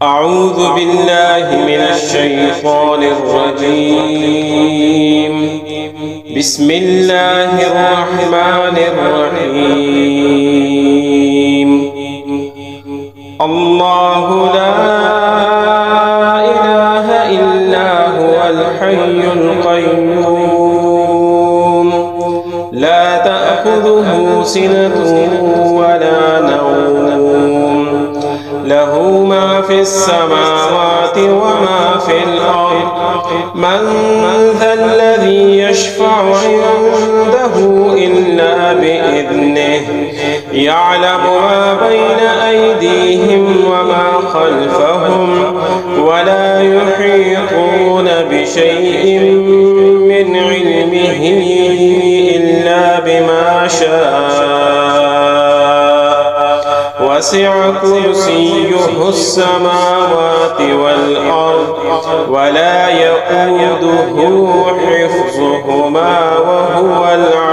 أعوذ بالله من الشيطان الرجيم. بسم الله الرحمن الرحيم. الله لا إله إلا هو الحي القيوم لا تأخذه سنة ولا نوم له ما في السماوات وما في الأرض من ذا الذي يشفع عنده إلا بإذنه يعلم ما بين أيديهم وما خلفهم ولا يحيطون بشيء من علمه إلا بما شاء وسع كرسيه السماوات والأرض ولا يؤوده حفظهما وهو العلي